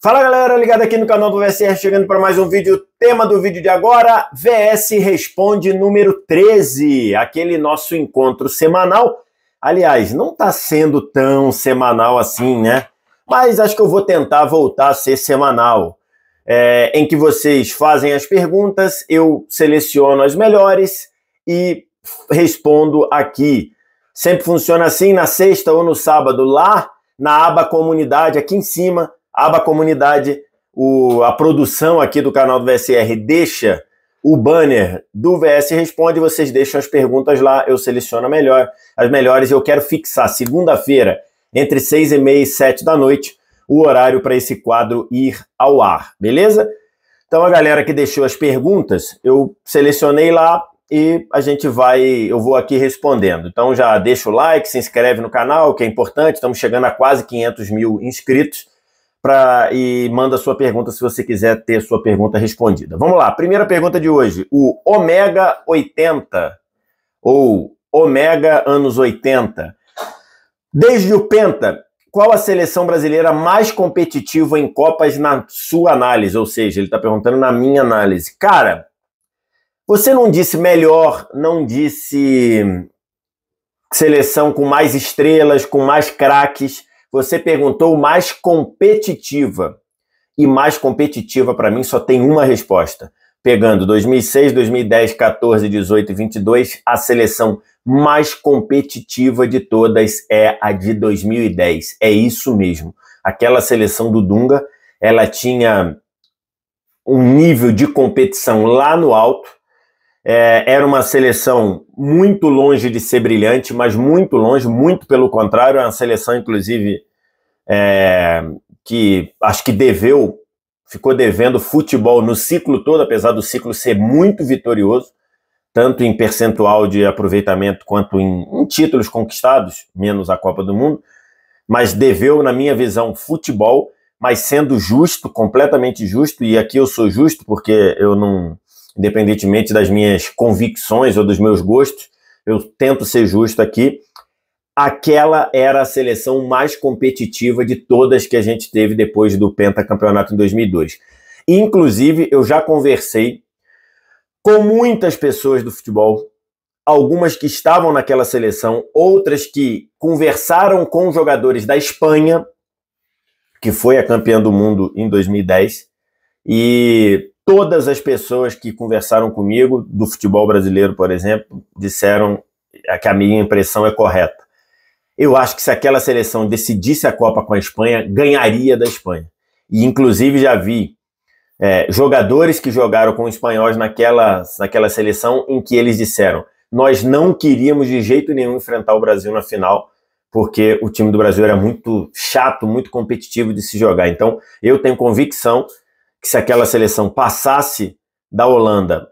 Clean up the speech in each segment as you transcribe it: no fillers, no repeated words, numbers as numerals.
Fala galera, ligado aqui no canal do VSR, chegando para mais um vídeo. Tema do vídeo de agora, VS Responde número 13, aquele nosso encontro semanal. Aliás, não está sendo tão semanal assim, né? Mas acho que eu vou tentar voltar a ser semanal, em que vocês fazem as perguntas, eu seleciono as melhores e respondo aqui. Sempre funciona assim, na sexta ou no sábado, lá na aba comunidade, aqui em cima, aba comunidade, a produção aqui do canal do VSR deixa o banner do VS Responde, vocês deixam as perguntas lá, eu seleciono as melhores, eu quero fixar segunda-feira, entre 6h30 e 7 da noite, o horário para esse quadro ir ao ar, beleza? Então a galera que deixou as perguntas, eu selecionei lá e eu vou aqui respondendo. Então já deixa o like, se inscreve no canal, que é importante, estamos chegando a quase 500 mil inscritos, e manda sua pergunta se você quiser ter sua pergunta respondida. Vamos lá, primeira pergunta de hoje, o Omega 80, ou Omega anos 80. Desde o Penta, qual a seleção brasileira mais competitiva em Copas na sua análise? Ou seja, ele está perguntando na minha análise. Cara, você não disse melhor, não disse seleção com mais estrelas, com mais craques. Você perguntou mais competitiva. E mais competitiva, para mim, só tem uma resposta. Pegando 2006, 2010, 14, 18 e 22, a seleção mais competitiva de todas é a de 2010. É isso mesmo. Aquela seleção do Dunga, ela tinha um nível de competição lá no alto. Era uma seleção muito longe de ser brilhante, mas muito longe, muito pelo contrário, é uma seleção, inclusive, que acho que ficou devendo futebol no ciclo todo, apesar do ciclo ser muito vitorioso, tanto em percentual de aproveitamento quanto em títulos conquistados, menos a Copa do Mundo, mas deveu, na minha visão, futebol, mas sendo justo, completamente justo, e aqui eu sou justo porque eu não... independentemente das minhas convicções ou dos meus gostos, eu tento ser justo aqui, aquela era a seleção mais competitiva de todas que a gente teve depois do pentacampeonato em 2002. Inclusive, eu já conversei com muitas pessoas do futebol, algumas que estavam naquela seleção, outras que conversaram com jogadores da Espanha, que foi a campeã do mundo em 2010, e todas as pessoas que conversaram comigo, do futebol brasileiro, por exemplo, disseram que a minha impressão é correta. Eu acho que se aquela seleção decidisse a Copa com a Espanha, ganharia da Espanha. E, inclusive, já vi jogadores que jogaram com os espanhóis naquela seleção em que eles disseram: nós não queríamos de jeito nenhum enfrentar o Brasil na final, porque o time do Brasil era muito chato, muito competitivo de se jogar. Então, eu tenho convicção que se aquela seleção passasse da Holanda,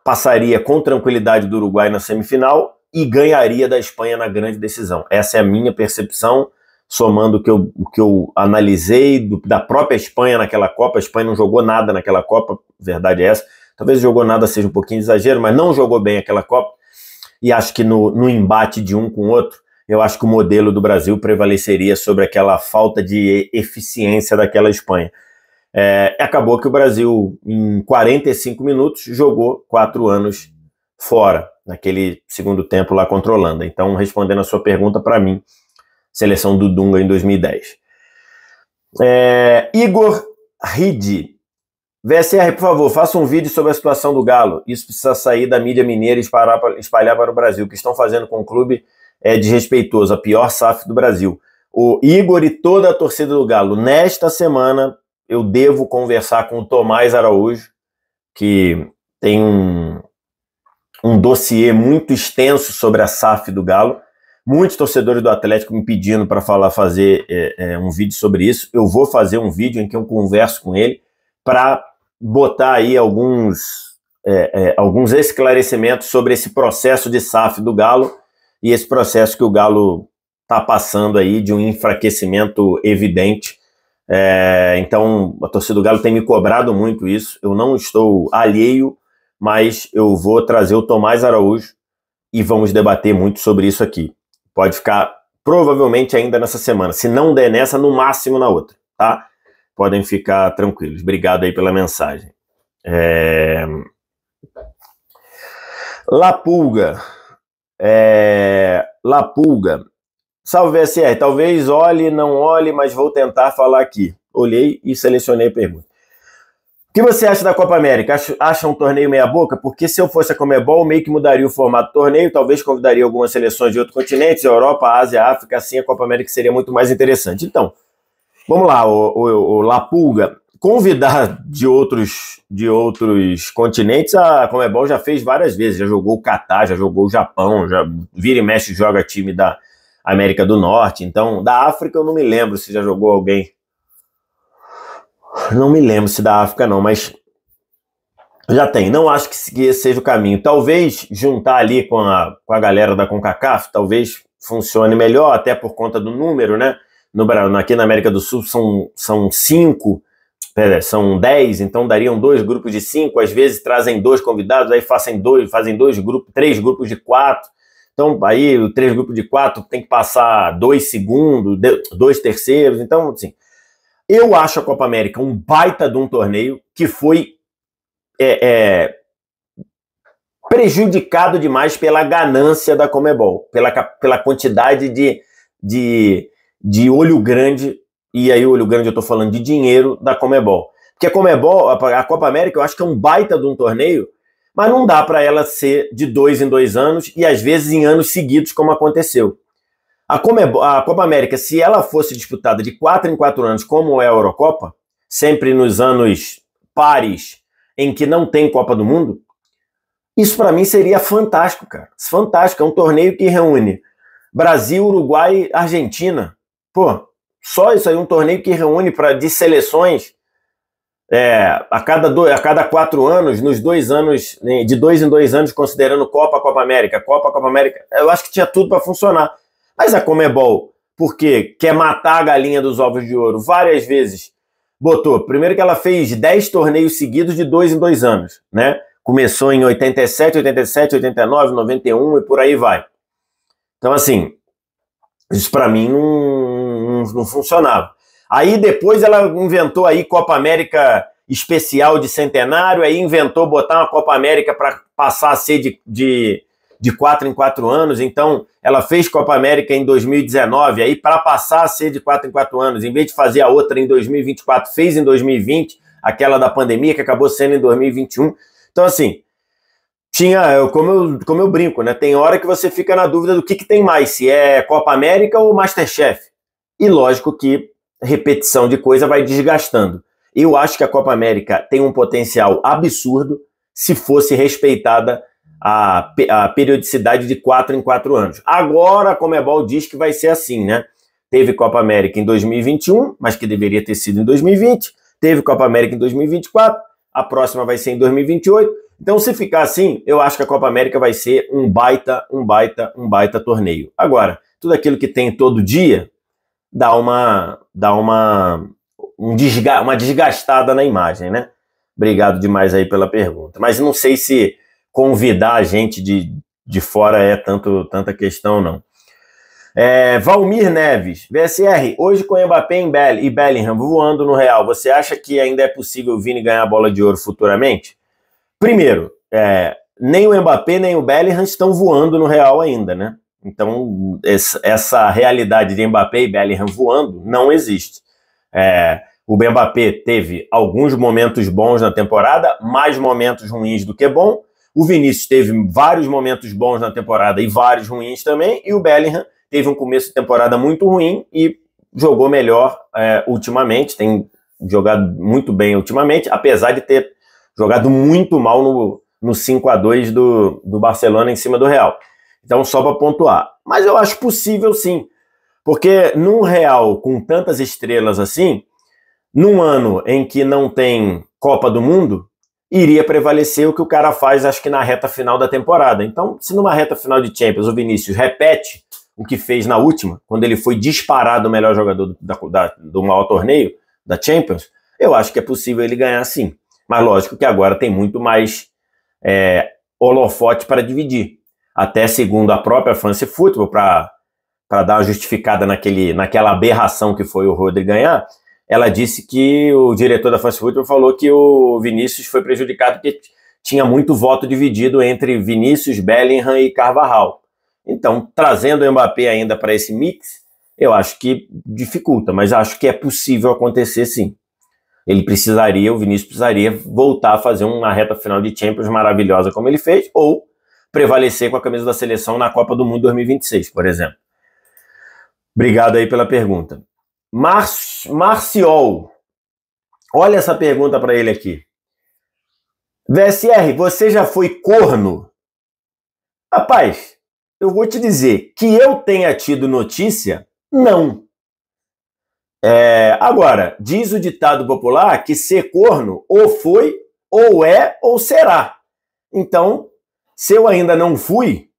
passaria com tranquilidade do Uruguai na semifinal e ganharia da Espanha na grande decisão. Essa é a minha percepção, somando o que eu analisei da própria Espanha naquela Copa. A Espanha não jogou nada naquela Copa, verdade é essa. Talvez jogou nada seja um pouquinho de exagero, mas não jogou bem aquela Copa. E acho que no embate de um com o outro, eu acho que o modelo do Brasil prevaleceria sobre aquela falta de eficiência daquela Espanha. Acabou que o Brasil, em 45 minutos, jogou 4 anos fora, naquele segundo tempo lá contra a Holanda. Então, respondendo a sua pergunta, para mim, seleção do Dunga em 2010. Igor Ridi. VSR, por favor, faça um vídeo sobre a situação do Galo. Isso precisa sair da mídia mineira e espalhar para o Brasil. O que estão fazendo com o clube é desrespeitoso, a pior SAF do Brasil. O Igor e toda a torcida do Galo, nesta semana, eu devo conversar com o Tomás Araújo, que tem um dossiê muito extenso sobre a SAF do Galo. Muitos torcedores do Atlético me pedindo para fazer um vídeo sobre isso. Eu vou fazer um vídeo em que eu converso com ele para botar aí alguns esclarecimentos sobre esse processo de SAF do Galo e esse processo que o Galo está passando aí de um enfraquecimento evidente. Então, a torcida do Galo tem me cobrado muito isso. Eu não estou alheio, mas eu vou trazer o Tomás Araújo e vamos debater muito sobre isso aqui. Pode ficar provavelmente ainda nessa semana. Se não der nessa, no máximo na outra, tá? podem ficar tranquilos. Obrigado aí pela mensagem. Lapulga. Lapulga. Salve VSR, talvez olhe, não olhe, mas vou tentar falar aqui. Olhei e selecionei a pergunta. O que você acha da Copa América? Acha um torneio meia boca? Porque se eu fosse a Conmebol, meio que mudaria o formato do torneio, talvez convidaria algumas seleções de outros continentes, Europa, Ásia, África, assim a Copa América seria muito mais interessante. Então, vamos lá, o Lapulga. Convidar de outros continentes, a Conmebol já fez várias vezes, já jogou o Catar, já jogou o Japão, já vira e mexe joga time da América do Norte, então da África eu não me lembro se já jogou alguém, não me lembro se da África não, mas já tem, não acho que esse seja o caminho, talvez juntar ali com a galera da CONCACAF, talvez funcione melhor, até por conta do número, né, aqui na América do Sul são 10, então dariam 2 grupos de 5, às vezes trazem 2 convidados, aí fazem 2 grupos, 3 grupos de 4, então aí o 3 grupos de 4 tem que passar 2 segundos, 2 terceiros, então assim, eu acho a Copa América um baita de um torneio que foi prejudicado demais pela ganância da Conmebol, pela quantidade de olho grande. E aí, olho grande, eu tô falando de dinheiro da Conmebol. Porque a Conmebol, a Copa América, eu acho que é um baita de um torneio, mas não dá para ela ser de 2 em 2 anos e às vezes em anos seguidos, como aconteceu. A Copa América, se ela fosse disputada de 4 em 4 anos, como é a Eurocopa, sempre nos anos pares em que não tem Copa do Mundo, isso para mim seria fantástico, cara. Fantástico. É um torneio que reúne Brasil, Uruguai, Argentina. Pô, só isso aí, um torneio que reúne de seleções a cada 4 anos, nos 2 anos, de 2 em 2 anos, considerando Copa América, eu acho que tinha tudo para funcionar. Mas a Conmebol, porque quer matar a galinha dos ovos de ouro várias vezes, botou, primeiro que ela fez 10 torneios seguidos de 2 em 2 anos, né? Começou em 87, 89, 91 e por aí vai. Então, assim, isso para mim não funcionava. Aí depois ela inventou aí Copa América especial de centenário, aí inventou botar uma Copa América para passar a ser de 4 em 4 anos, então ela fez Copa América em 2019, aí para passar a ser de 4 em 4 anos, em vez de fazer a outra em 2024, fez em 2020, aquela da pandemia que acabou sendo em 2021. Então assim, como eu brinco, né? Tem hora que você fica na dúvida do que tem mais, se é Copa América ou Masterchef. E lógico que repetição de coisa vai desgastando. Eu acho que a Copa América tem um potencial absurdo se fosse respeitada a periodicidade de 4 em 4 anos. Agora a Conmebol diz que vai ser assim, né? Teve Copa América em 2021, mas que deveria ter sido em 2020. Teve Copa América em 2024, a próxima vai ser em 2028. Então, se ficar assim, eu acho que a Copa América vai ser um baita torneio. Agora, tudo aquilo que tem todo dia dá uma desgastada na imagem, né? Obrigado demais aí pela pergunta. Mas não sei se convidar a gente de fora é tanta questão, não. Valmir Neves, VSR, hoje com Mbappé e Bellingham voando no Real, você acha que ainda é possível o Vini ganhar a bola de ouro futuramente? Primeiro, nem o Mbappé nem o Bellingham estão voando no Real ainda, né? Então, essa realidade de Mbappé e Bellingham voando não existe. O Mbappé teve alguns momentos bons na temporada, mais momentos ruins do que bom. O Vinícius teve vários momentos bons na temporada e vários ruins também. E o Bellingham teve um começo de temporada muito ruim e jogou melhor ultimamente. Tem jogado muito bem ultimamente, apesar de ter jogado muito mal no 5-2 do Barcelona em cima do Real. Então, só para pontuar. Mas eu acho possível sim, porque num Real com tantas estrelas assim, num ano em que não tem Copa do Mundo, iria prevalecer o que o cara faz, acho que na reta final da temporada. Então, se numa reta final de Champions o Vinícius repete o que fez na última, quando ele foi disparado o melhor jogador do maior torneio da Champions, eu acho que é possível ele ganhar sim. Mas lógico que agora tem muito mais holofote para dividir. Até segundo a própria France Football, para dar uma justificada naquela aberração que foi o Rodri ganhar, ela disse que o diretor da France Football falou que o Vinícius foi prejudicado porque tinha muito voto dividido entre Vinícius, Bellingham e Carvajal. Então, trazendo o Mbappé ainda para esse mix, eu acho que dificulta, mas acho que é possível acontecer sim. O Vinícius precisaria voltar a fazer uma reta final de Champions maravilhosa como ele fez, ou prevalecer com a camisa da seleção na Copa do Mundo 2026, por exemplo. Obrigado aí pela pergunta. Marciol, olha essa pergunta para ele aqui. VSR, você já foi corno? Rapaz, eu vou te dizer, que eu tenha tido notícia, não. Agora, diz o ditado popular que ser corno ou foi, ou é, ou será. Então, se eu ainda não fui,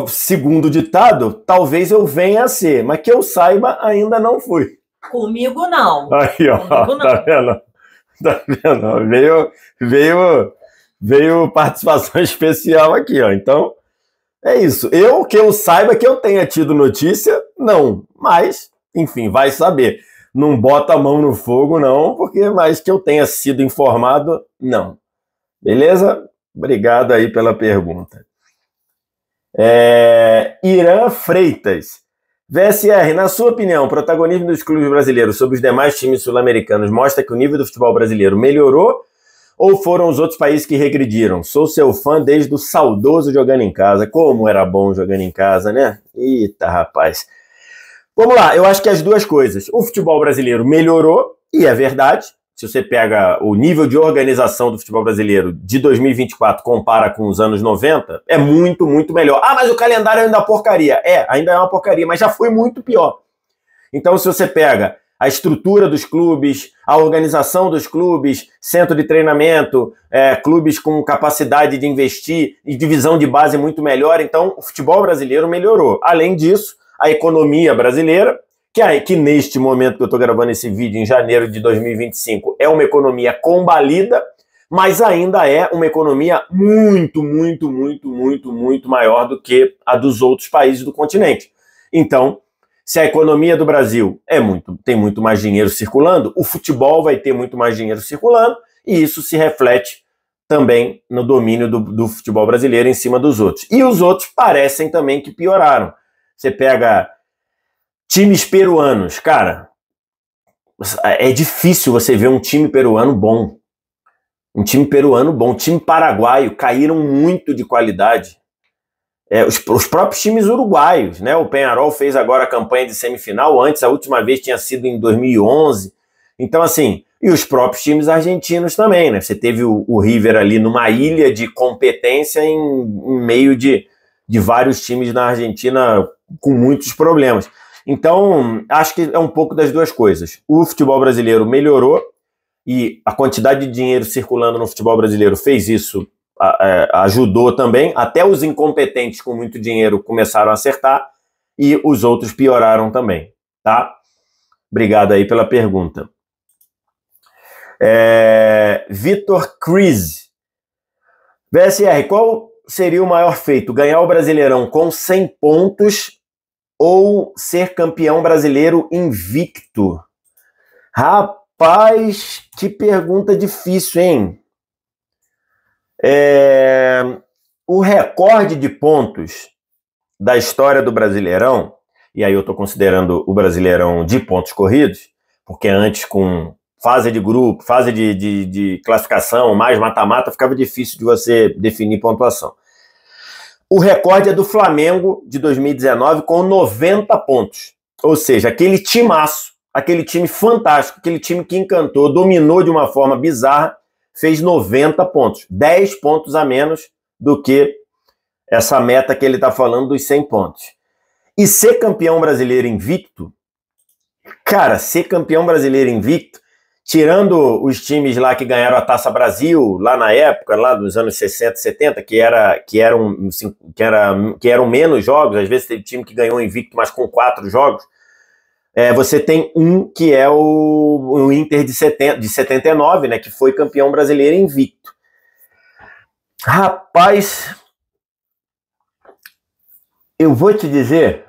segundo o ditado, talvez eu venha a ser, mas que eu saiba, ainda não fui. Comigo não. Aí, ó, Comigo não. tá vendo? Tá vendo? Veio participação especial aqui, ó. Então, é isso. Que eu saiba que eu tenha tido notícia, não. Mas, enfim, vai saber. Não bota a mão no fogo, não, porque mais que eu tenha sido informado, não. Beleza? Obrigado aí pela pergunta. Irã Freitas. VSR, na sua opinião, o protagonismo dos clubes brasileiros sobre os demais times sul-americanos mostra que o nível do futebol brasileiro melhorou ou foram os outros países que regrediram? Sou seu fã desde o saudoso Jogando em Casa. Como era bom jogando em casa, né? Eita, rapaz. Vamos lá, eu acho que as duas coisas. O futebol brasileiro melhorou, e é verdade. Se você pega o nível de organização do futebol brasileiro de 2024, compara com os anos 90, é muito, muito melhor. Ah, mas o calendário ainda é uma porcaria. Ainda é uma porcaria, mas já foi muito pior. Então, se você pega a estrutura dos clubes, a organização dos clubes, centro de treinamento, clubes com capacidade de investir e divisão de base muito melhor, então o futebol brasileiro melhorou. Além disso, a economia brasileira, que neste momento que eu estou gravando esse vídeo, em janeiro de 2025, é uma economia combalida, mas ainda é uma economia muito, muito, muito, muito, muito maior do que a dos outros países do continente. Então, se a economia do Brasil tem muito mais dinheiro circulando, o futebol vai ter muito mais dinheiro circulando, e isso se reflete também no domínio do futebol brasileiro em cima dos outros. E os outros parecem também que pioraram. Você pega times peruanos, cara, é difícil você ver um time peruano bom. Um time peruano bom, time paraguaio, caíram muito de qualidade. Os próprios times uruguaios, né? O Peñarol fez agora a campanha de semifinal, antes a última vez tinha sido em 2011. Então, assim, e os próprios times argentinos também, né? Você teve o River ali numa ilha de competência em meio de vários times na Argentina com muitos problemas. Então, acho que é um pouco das duas coisas. O futebol brasileiro melhorou e a quantidade de dinheiro circulando no futebol brasileiro fez isso, ajudou também. Até os incompetentes com muito dinheiro começaram a acertar e os outros pioraram também, tá? Obrigado aí pela pergunta. Vitor Cris. VSR, qual seria o maior feito? Ganhar o Brasileirão com 100 pontos ou ser campeão brasileiro invicto? Rapaz, que pergunta difícil, hein? O recorde de pontos da história do Brasileirão, e aí eu estou considerando o Brasileirão de pontos corridos, porque antes com fase de grupo, fase de classificação, mais mata-mata, ficava difícil de você definir pontuação. O recorde é do Flamengo de 2019 com 90 pontos. Ou seja, aquele timaço, aquele time fantástico, aquele time que encantou, dominou de uma forma bizarra, fez 90 pontos. 10 pontos a menos do que essa meta que ele está falando dos 100 pontos. E ser campeão brasileiro invicto, cara, ser campeão brasileiro invicto, tirando os times lá que ganharam a Taça Brasil, lá na época, lá dos anos 60, 70, que eram menos jogos, às vezes teve time que ganhou invicto, mas com 4 jogos, você tem um que é o Inter de 79, né, que foi campeão brasileiro invicto. Rapaz, eu vou te dizer,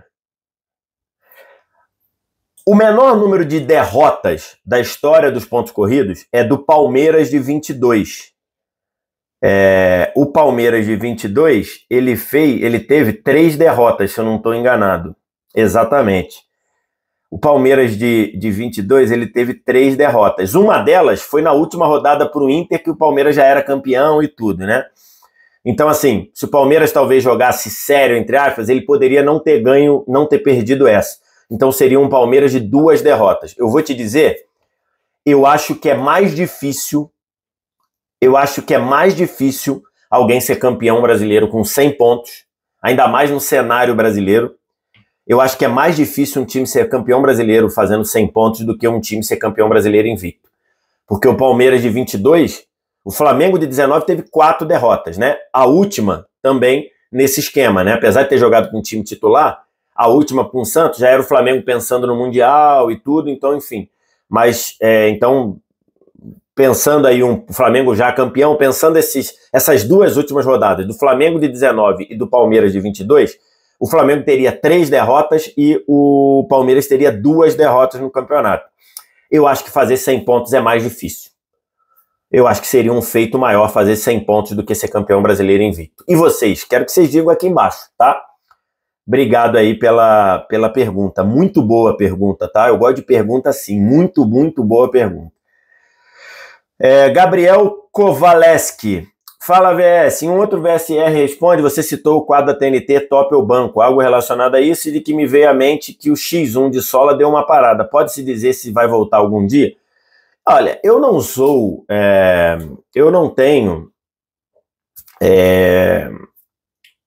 O menor número de derrotas da história dos pontos corridos é do Palmeiras de 22. O Palmeiras de 22, ele teve 3 derrotas, se eu não estou enganado. Exatamente. O Palmeiras de 22, ele teve 3 derrotas. Uma delas foi na última rodada para o Inter, que o Palmeiras já era campeão e tudo, né? Então, assim, se o Palmeiras talvez jogasse sério, entre aspas, ele poderia não ter ganho, não ter perdido essa. Então, seria um Palmeiras de 2 derrotas. Eu vou te dizer, eu acho que é mais difícil alguém ser campeão brasileiro com 100 pontos, ainda mais no cenário brasileiro. Eu acho que é mais difícil um time ser campeão brasileiro fazendo 100 pontos do que um time ser campeão brasileiro invicto. Porque o Palmeiras de 22, o Flamengo de 19 teve 4 derrotas, né? A última também nesse esquema, né? Apesar de ter jogado com o time titular, a última com o Santos já era o Flamengo pensando no Mundial e tudo, então, enfim. Mas, então, pensando aí o Flamengo já campeão, pensando essas 2 últimas rodadas, do Flamengo de 19 e do Palmeiras de 22, o Flamengo teria 3 derrotas e o Palmeiras teria 2 derrotas no campeonato. Eu acho que fazer 100 pontos é mais difícil. Eu acho que seria um feito maior fazer 100 pontos do que ser campeão brasileiro invicto. E vocês? Quero que vocês digam aqui embaixo, tá? Obrigado aí pela pergunta. Muito boa pergunta, tá? Eu gosto de pergunta assim. Muito, muito boa pergunta. Gabriel Kowaleski. Fala, VS. Em um outro VSR responde, você citou o quadro da TNT Top ou Banco, algo relacionado a isso, e de que me veio à mente que o X1 de Sola deu uma parada. Pode-se dizer se vai voltar algum dia? Olha, eu não tenho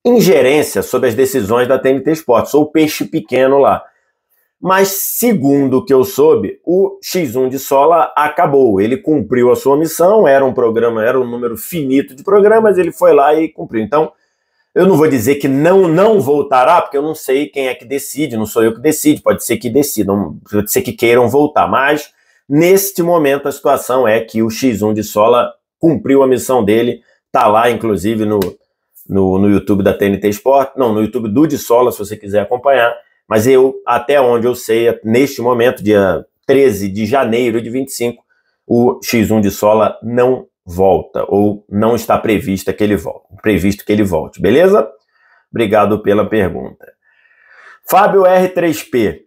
ingerência sobre as decisões da TNT Sports, sou o peixe pequeno lá. Mas, segundo o que eu soube, o X1 de Sola acabou. Ele cumpriu a sua missão, era um número finito de programas, ele foi lá e cumpriu. Então, eu não vou dizer que não voltará, porque eu não sei quem é que decide, não sou eu que decide, pode ser que decidam, pode ser que queiram voltar. Mas, neste momento, a situação é que o X1 de Sola cumpriu a missão dele, tá lá, inclusive, no YouTube da TNT Sport, não, no YouTube do de Sola, se você quiser acompanhar. Mas até onde eu sei, neste momento, dia 13 de janeiro de 25, o X1 de Sola não volta, ou não está previsto que ele volte, beleza? Obrigado pela pergunta. Fábio R3P.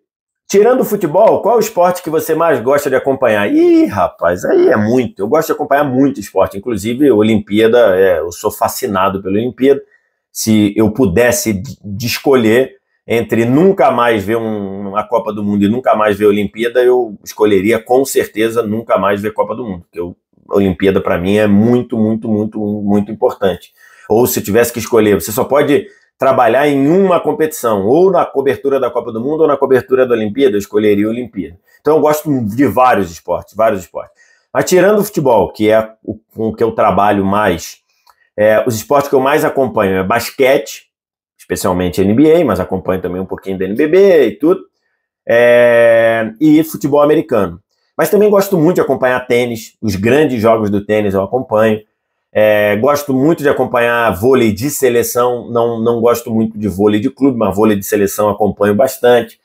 Tirando o futebol, qual o esporte que você mais gosta de acompanhar? Ih, rapaz, aí é muito. Eu gosto de acompanhar muito esporte, inclusive Olimpíada, eu sou fascinado pela Olimpíada. Se eu pudesse escolher entre nunca mais ver a Copa do Mundo e nunca mais ver a Olimpíada, eu escolheria com certeza nunca mais ver a Copa do Mundo, porque a Olimpíada para mim é muito, muito, muito, muito importante. Ou se eu tivesse que escolher, você só pode trabalhar em uma competição, ou na cobertura da Copa do Mundo ou na cobertura da Olimpíada, eu escolheria a Olimpíada. Então eu gosto de vários esportes. Mas tirando o futebol, que é com o que eu trabalho mais, os esportes que eu mais acompanho é basquete, especialmente NBA, mas acompanho também um pouquinho da NBB e tudo, e futebol americano. Mas também gosto muito de acompanhar tênis, os grandes jogos do tênis eu acompanho, gosto muito de acompanhar vôlei de seleção, não gosto muito de vôlei de clube, mas vôlei de seleção acompanho bastante,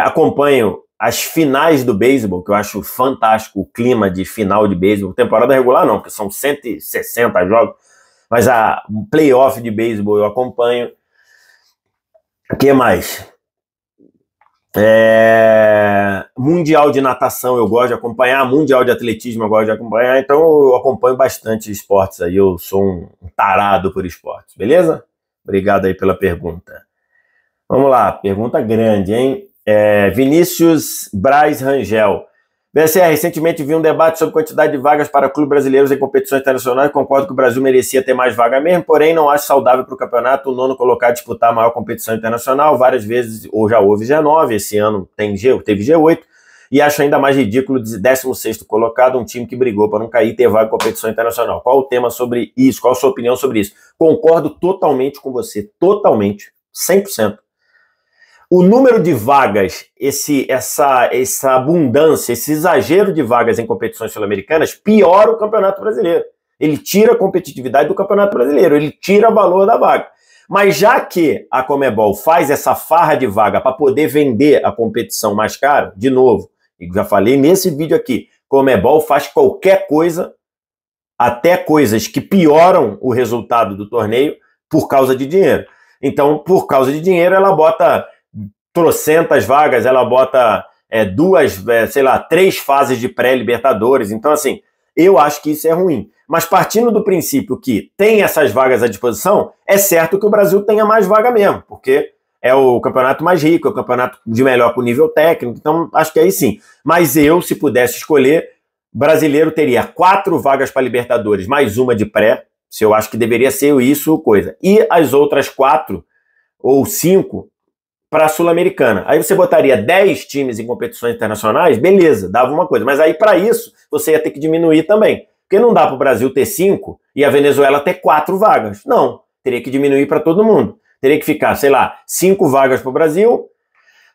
acompanho as finais do beisebol, que eu acho fantástico, o clima de final de beisebol, temporada regular não, porque são 160 jogos, mas a playoff de beisebol eu acompanho. O que mais? Mundial de natação eu gosto de acompanhar, mundial de atletismo eu gosto de acompanhar, então eu acompanho bastante esportes aí, eu sou um tarado por esportes, beleza? Obrigado aí pela pergunta. Vamos lá, pergunta grande, hein? Vinícius Braz Rangel. BSR, recentemente vi um debate sobre quantidade de vagas para clubes brasileiros em competições internacionais. Concordo que o Brasil merecia ter mais vaga mesmo, porém não acho saudável para o campeonato o nono colocar disputar a maior competição internacional. Várias vezes, ou já houve G9, esse ano teve G8, e acho ainda mais ridículo de 16º colocado, um time que brigou para não cair e ter vaga em competição internacional. Qual o tema sobre isso? Qual a sua opinião sobre isso? Concordo totalmente com você, totalmente, 100%. O número de vagas, essa abundância, esse exagero de vagas em competições sul-americanas piora o Campeonato Brasileiro. Ele tira a competitividade do Campeonato Brasileiro, ele tira o valor da vaga. Mas já que a Conmebol faz essa farra de vaga para poder vender a competição mais caro, de novo, e já falei nesse vídeo aqui, Conmebol faz qualquer coisa, até coisas que pioram o resultado do torneio por causa de dinheiro. Então, por causa de dinheiro, ela bota trocentas vagas, ela bota três fases de pré-Libertadores. Então, assim, eu acho que isso é ruim. Mas partindo do princípio que tem essas vagas à disposição, é certo que o Brasil tenha mais vaga mesmo, porque é o campeonato mais rico, é o campeonato de melhor nível técnico, então acho que aí sim. Mas eu, se pudesse escolher, brasileiro teria 4 vagas para Libertadores, mais uma de pré, se eu acho que deveria ser isso, coisa. E as outras 4 ou 5 para a Sul-Americana. Aí você botaria 10 times em competições internacionais, beleza, dava uma coisa. Mas aí, para isso, você ia ter que diminuir também. Porque não dá para o Brasil ter 5 e a Venezuela ter 4 vagas. Não, teria que diminuir para todo mundo. Teria que ficar, 5 vagas para o Brasil,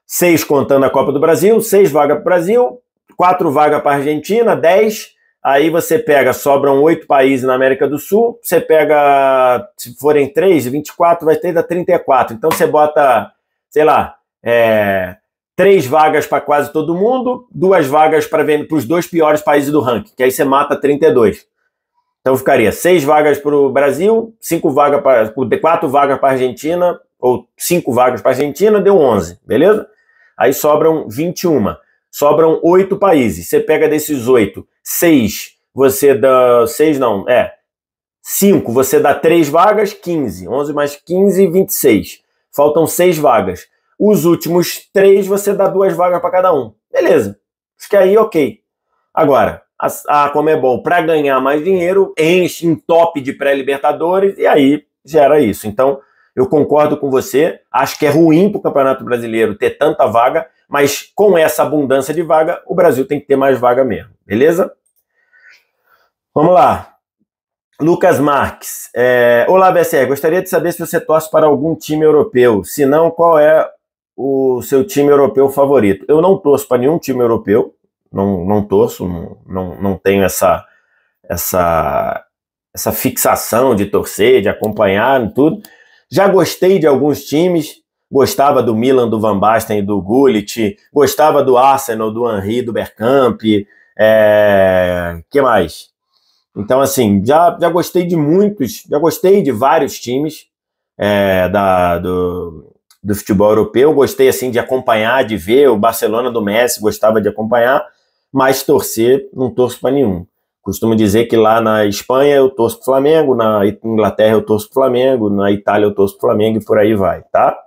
6 contando a Copa do Brasil, 6 vagas para o Brasil, 4 vagas para a Argentina, 10. Aí você pega, sobram 8 países na América do Sul, você pega, se forem 3, 24, vai ter da 34. Então você bota, 3 vagas para quase todo mundo, 2 vagas para os 2 piores países do ranking, que aí você mata 32. Então ficaria 6 vagas para o Brasil, 4 vagas para a Argentina, ou 5 vagas para a Argentina, deu 11, beleza? Aí sobram 21. Sobram 8 países. Você pega desses 8, 5, você dá 3 vagas, 15. 11 mais 15, 26. Faltam 6 vagas. Os últimos 3, você dá 2 vagas para cada um. Beleza. Acho que aí, ok. Agora, a Conmebol, para ganhar mais dinheiro, enche em top de pré-Libertadores e aí gera isso. Então, eu concordo com você. Acho que é ruim para o Campeonato Brasileiro ter tanta vaga, mas com essa abundância de vaga, o Brasil tem que ter mais vaga mesmo. Beleza? Vamos lá. Lucas Marques. Olá, BSR. Gostaria de saber se você torce para algum time europeu. Se não, qual é o seu time europeu favorito? Eu não torço para nenhum time europeu. Não torço. Não tenho essa fixação de torcer, de acompanhar tudo. Já gostei de alguns times. Gostava do Milan, do Van Basten e do Gullit. Gostava do Arsenal, do Henry, do Bergkamp. Que mais? Então, assim, já gostei de muitos, já gostei de vários times do futebol europeu. Gostei, assim, de acompanhar, de ver o Barcelona do Messi, gostava de acompanhar, mas torcer, não torço para nenhum. Costumo dizer que lá na Espanha eu torço pro Flamengo, na Inglaterra eu torço pro Flamengo, na Itália eu torço pro Flamengo e por aí vai, tá?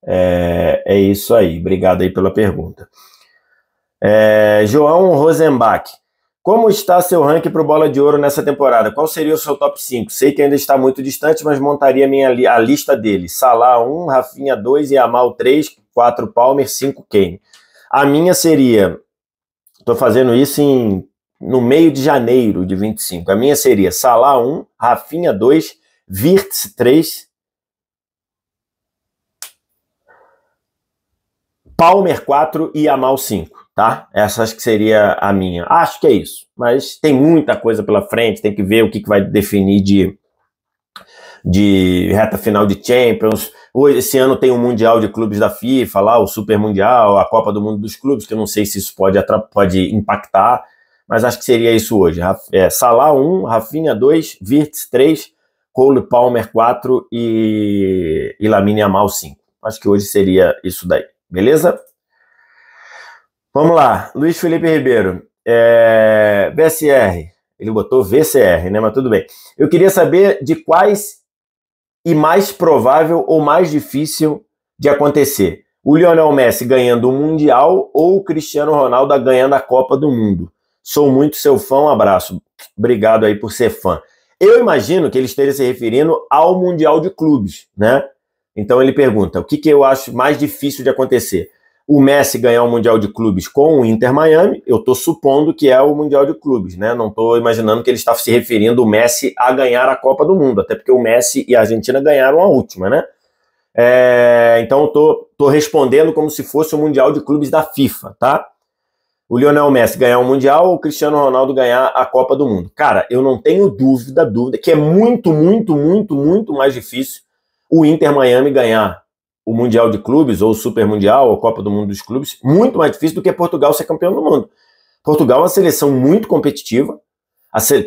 É isso aí, obrigado aí pela pergunta. João Rosenbach. Como está seu ranking para o Bola de Ouro nessa temporada? Qual seria o seu top 5? Sei que ainda está muito distante, mas montaria a lista dele. Salah 1, Rafinha 2, Yamal 3, 4 Palmer, 5 Kane. A minha seria... Estou fazendo isso no meio de janeiro de 25. A minha seria Salah 1, Rafinha 2, Wirtz 3, Palmer 4 e Yamal 5. Tá? Essa acho que seria a minha. Acho que é isso. Mas tem muita coisa pela frente, tem que ver o que vai definir de reta final de Champions. Esse ano tem o Mundial de Clubes da FIFA, lá, o Super Mundial, a Copa do Mundo dos Clubes, que eu não sei se isso pode impactar, mas acho que seria isso hoje. Salah 1, Rafinha 2, Wirtz 3, Cole Palmer 4 e Lamine Yamal 5. Acho que hoje seria isso daí. Beleza? Vamos lá, Luiz Felipe Ribeiro, BSR, ele botou VCR, né, mas tudo bem. Eu queria saber de quais e mais provável ou mais difícil de acontecer. O Lionel Messi ganhando o Mundial ou o Cristiano Ronaldo ganhando a Copa do Mundo. Sou muito seu fã, um abraço. Obrigado aí por ser fã. Eu imagino que ele esteja se referindo ao Mundial de Clubes, né? Então ele pergunta, o que eu acho mais difícil de acontecer? O Messi ganhar o Mundial de Clubes com o Inter Miami, eu estou supondo que é o Mundial de Clubes, né? Não estou imaginando que ele está se referindo o Messi a ganhar a Copa do Mundo, até porque o Messi e a Argentina ganharam a última, né? Então eu estou respondendo como se fosse o Mundial de Clubes da FIFA, tá? O Lionel Messi ganhar o Mundial ou o Cristiano Ronaldo ganhar a Copa do Mundo. Cara, eu não tenho dúvida que é muito, muito, muito, muito mais difícil o Inter Miami ganhar o Mundial de Clubes, ou o Super Mundial, ou a Copa do Mundo dos Clubes, muito mais difícil do que Portugal ser campeão do mundo. Portugal é uma seleção muito competitiva.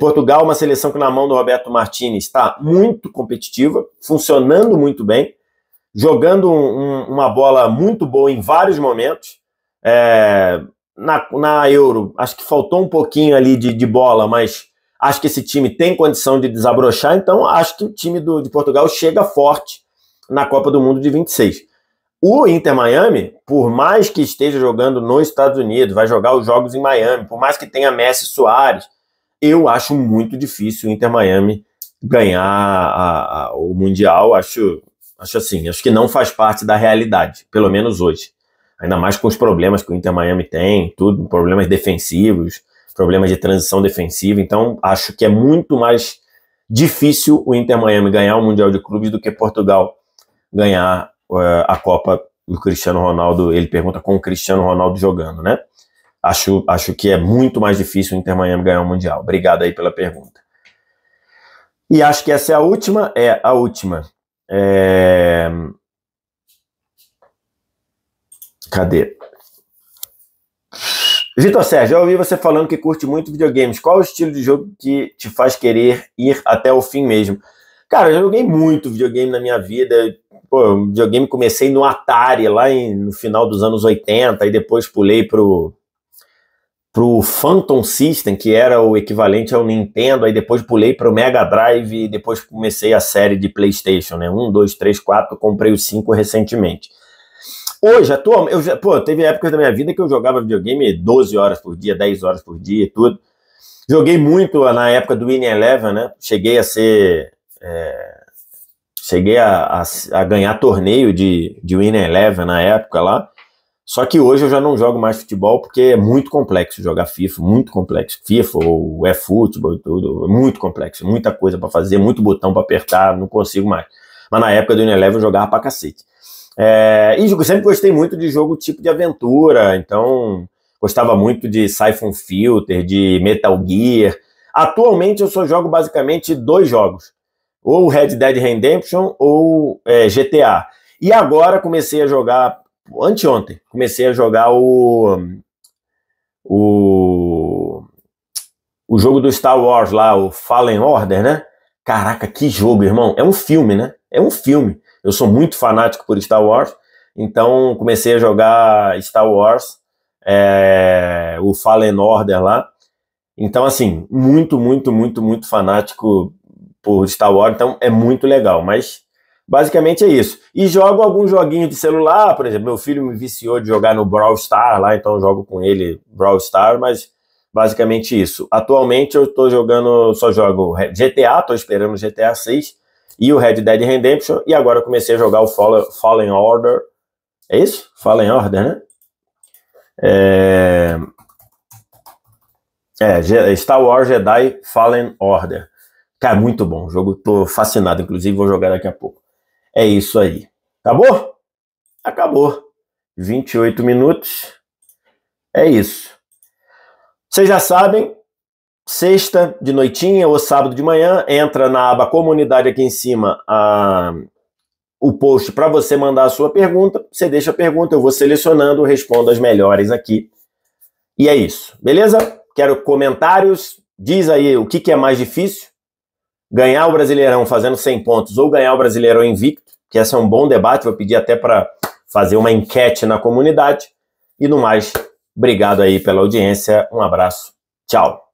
Portugal é uma seleção que na mão do Roberto Martínez está muito competitiva, funcionando muito bem, jogando uma bola muito boa em vários momentos. Na Euro, acho que faltou um pouquinho ali de bola, mas acho que esse time tem condição de desabrochar, então acho que o time de Portugal chega forte na Copa do Mundo de 26. O Inter Miami, por mais que esteja jogando nos Estados Unidos, vai jogar os jogos em Miami, por mais que tenha Messi e Suárez, eu acho muito difícil o Inter Miami ganhar o Mundial. Acho que não faz parte da realidade, pelo menos hoje. Ainda mais com os problemas que o Inter Miami tem, tudo, problemas defensivos, problemas de transição defensiva. Então, acho que é muito mais difícil o Inter Miami ganhar o Mundial de Clubes do que Portugal ganhar a Copa do Cristiano Ronaldo. Ele pergunta com o Cristiano Ronaldo jogando, né? Acho que é muito mais difícil o Inter Miami ganhar o Mundial. Obrigado aí pela pergunta. E acho que essa é a última. Cadê? Vitor Sérgio, eu ouvi você falando que curte muito videogames. Qual é o estilo de jogo que te faz querer ir até o fim mesmo? Cara, eu joguei muito videogame na minha vida. Pô, videogame comecei no Atari, lá no final dos anos 80, e depois pulei pro Phantom System, que era o equivalente ao Nintendo, aí depois pulei para o Mega Drive, e depois comecei a série de PlayStation, né? 1, 2, 3, 4, comprei os 5 recentemente. Hoje, atualmente, teve épocas da minha vida que eu jogava videogame 12 horas por dia, 10 horas por dia e tudo. Joguei muito na época do Winning Eleven, né? Cheguei a ganhar torneio de Winning Eleven na época lá. Só que hoje eu já não jogo mais futebol porque é muito complexo jogar FIFA, muito complexo. FIFA ou eFootball e tudo, é muito complexo, muita coisa para fazer, muito botão para apertar, não consigo mais. Mas na época do Winning Eleven eu jogava pra cacete. E eu sempre gostei muito de jogo tipo de aventura, então gostava muito de Siphon Filter, de Metal Gear. Atualmente eu só jogo basicamente 2 jogos, ou Red Dead Redemption ou GTA. E agora comecei a jogar, anteontem, comecei a jogar o jogo do Star Wars lá, o Fallen Order, né? Caraca, que jogo, irmão. É um filme, né? É um filme. Eu sou muito fanático por Star Wars, então comecei a jogar Star Wars, o Fallen Order lá. Então, assim, muito, muito, muito, muito fanático por Star Wars, então é muito legal, mas basicamente é isso. E jogo alguns joguinhos de celular, por exemplo, meu filho me viciou de jogar no Brawl Stars lá, então eu jogo com ele Brawl Stars, mas basicamente isso. Atualmente eu tô jogando, só jogo GTA, tô esperando o GTA 6 e o Red Dead Redemption, e agora eu comecei a jogar o Fallen Order. É isso? Fallen Order, né? Star Wars Jedi Fallen Order. Cara, muito bom o jogo, tô fascinado, inclusive vou jogar daqui a pouco. É isso aí. Acabou? Acabou. 28 minutos. É isso. Vocês já sabem, sexta de noitinha ou sábado de manhã, entra na aba comunidade aqui em cima o post para você mandar a sua pergunta. Você deixa a pergunta, eu vou selecionando, respondo as melhores aqui. E é isso, beleza? Quero comentários. Diz aí o que é mais difícil. Ganhar o Brasileirão fazendo 100 pontos ou ganhar o Brasileirão invicto, que esse é um bom debate, vou pedir até para fazer uma enquete na comunidade. E no mais, obrigado aí pela audiência, um abraço, tchau.